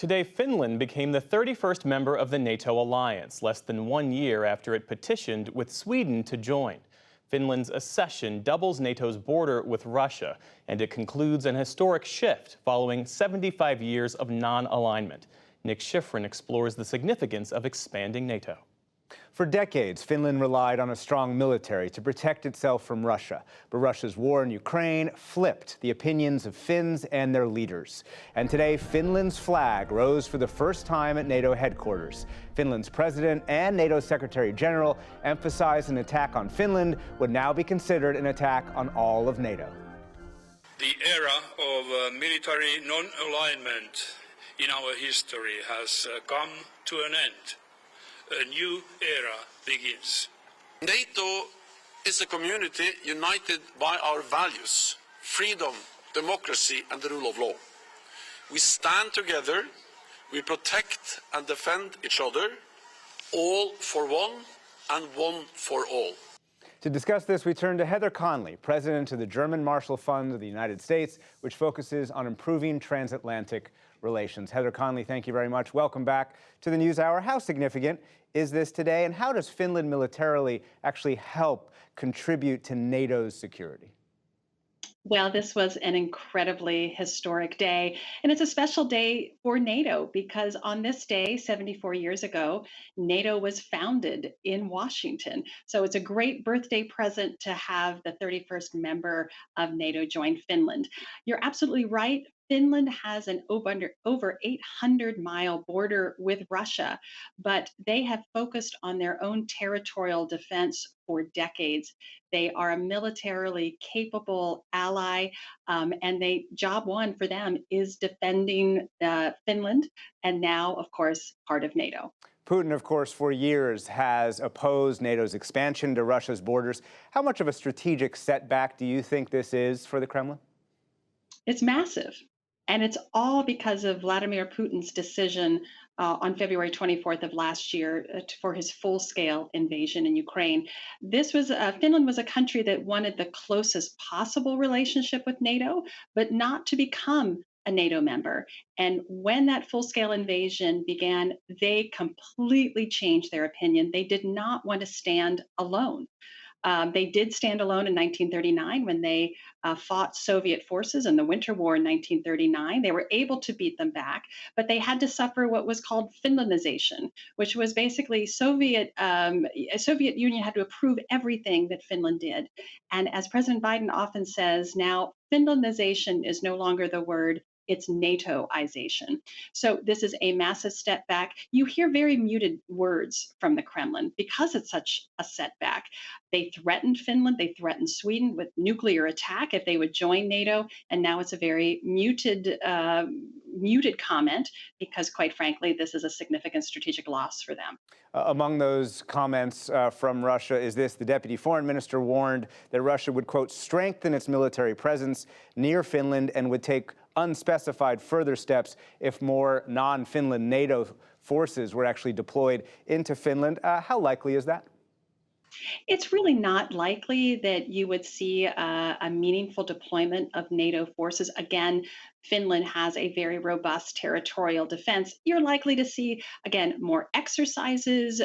Today, Finland became the 31st member of the NATO alliance, less than 1 year after it petitioned with Sweden to join. Finland's accession doubles NATO's border with Russia, and it concludes an historic shift following 75 years of non-alignment. Nick Schifrin explores the significance of expanding NATO. For decades, Finland relied on a strong military to protect itself from Russia. But Russia's war in Ukraine flipped the opinions of Finns and their leaders. And today, Finland's flag rose for the first time at NATO headquarters. Finland's president and NATO Secretary General emphasized an attack on Finland would now be considered an attack on all of NATO. The era of military non-alignment in our history has come to an end. A new era begins. NATO is a community united by our values, freedom, democracy and the rule of law. We stand together, we protect and defend each other, all for one and one for all. To discuss this, we turn to Heather Conley, president of the German Marshall Fund of the United States, which focuses on improving transatlantic relations. Heather Conley, thank you very much. Welcome back to the NewsHour. How significant is this today, and how does Finland militarily actually help contribute to NATO's security? Well, this was an incredibly historic day, and it's a special day for NATO because on this day, 74 years ago, NATO was founded in Washington. So it's a great birthday present to have the 31st member of NATO join Finland. You're absolutely right. Finland has an over 800-mile border with Russia, but they have focused on their own territorial defense for decades. They are a militarily capable ally, and job one for them is defending Finland, and now, of course, part of NATO. Putin, of course, for years has opposed NATO's expansion to Russia's borders. How much of a strategic setback do you think this is for the Kremlin? It's massive. And it's all because of Vladimir Putin's decision on February 24th of last year for his full-scale invasion in Ukraine. Finland was a country that wanted the closest possible relationship with NATO, but not to become a NATO member. And when that full-scale invasion began, they completely changed their opinion. They did not want to stand alone. They did stand alone in 1939 when they fought Soviet forces in the Winter War in 1939. They were able to beat them back, but they had to suffer what was called Finlandization, which was basically Soviet Union had to approve everything that Finland did. And as President Biden often says, now Finlandization is no longer the word. It's NATOization. So this is a massive step back. You hear very muted words from the Kremlin because it's such a setback. They threatened Finland, they threatened Sweden with nuclear attack if they would join NATO, and now it's a very muted comment because, quite frankly, this is a significant strategic loss for them. Among those comments from Russia is this: the deputy foreign minister warned that Russia would, quote, strengthen its military presence near Finland and would take unspecified further steps if more non-Finland NATO forces were actually deployed into Finland. How likely is that? It's really not likely that you would see a meaningful deployment of NATO forces. Again, Finland has a very robust territorial defense. You're likely to see, again, more exercises.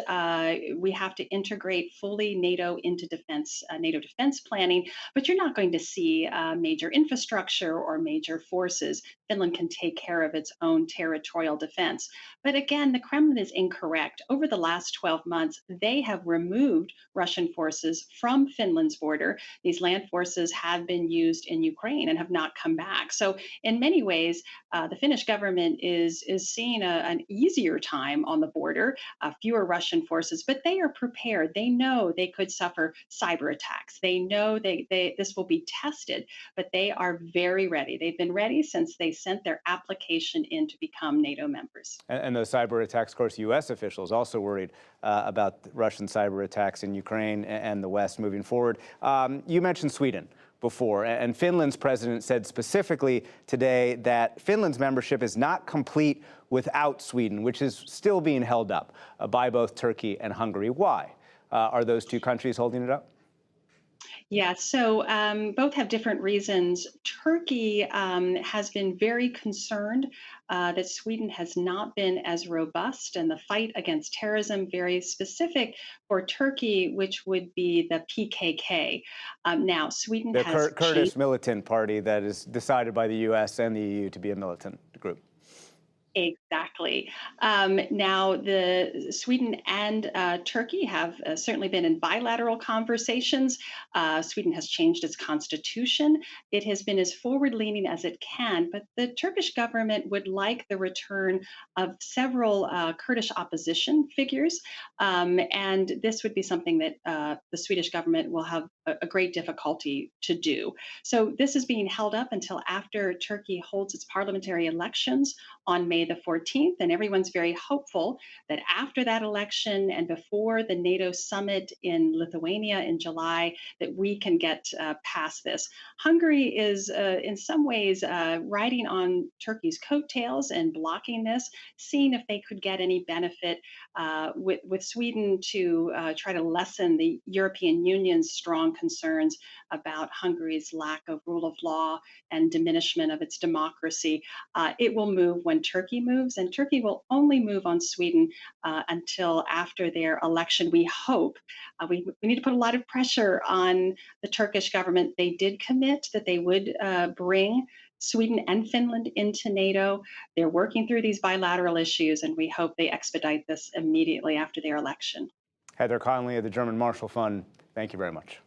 We have to integrate fully NATO into defense, NATO defense planning, but you're not going to see major infrastructure or major forces. Finland can take care of its own territorial defense. But again, the Kremlin is incorrect. Over the last 12 months, they have removed Russian forces from Finland's border. These land forces have been used in Ukraine and have not come back. So in many ways, the Finnish government is seeing an easier time on the border, fewer Russian forces, but they are prepared. They know they could suffer cyber attacks. They know this will be tested, but they are very ready. They've been ready since they sent their application in to become NATO members. And those cyber attacks, of course, U.S. officials also worried about Russian cyber attacks in Ukraine and the West moving forward. You mentioned Sweden before, and Finland's president said specifically today that Finland's membership is not complete without Sweden, which is still being held up by both Turkey and Hungary. Why are those two countries holding it up? Yeah, so both have different reasons. Turkey has been very concerned that Sweden has not been as robust in the fight against terrorism, very specific for Turkey, which would be the PKK. Now, Sweden The has changed. Kurdish militant party that is decided by the U.S. and the EU to be a militant group. Exactly. Now, the Sweden and Turkey have certainly been in bilateral conversations. Sweden has changed its constitution. It has been as forward-leaning as it can, but the Turkish government would like the return of several Kurdish opposition figures, and this would be something that the Swedish government will have a great difficulty to do. So this is being held up until after Turkey holds its parliamentary elections on May the 14th. And everyone's very hopeful that after that election and before the NATO summit in Lithuania in July, that we can get past this. Hungary is in some ways riding on Turkey's coattails and blocking this, seeing if they could get any benefit with Sweden to try to lessen the European Union's strong concerns about Hungary's lack of rule of law and diminishment of its democracy. It will move when Turkey moves, and Turkey will only move on Sweden until after their election. We hope. We need to put a lot of pressure on the Turkish government. They did commit that they would bring Sweden and Finland into NATO. They're working through these bilateral issues, and we hope they expedite this immediately after their election. Heather Conley of the German Marshall Fund, thank you very much.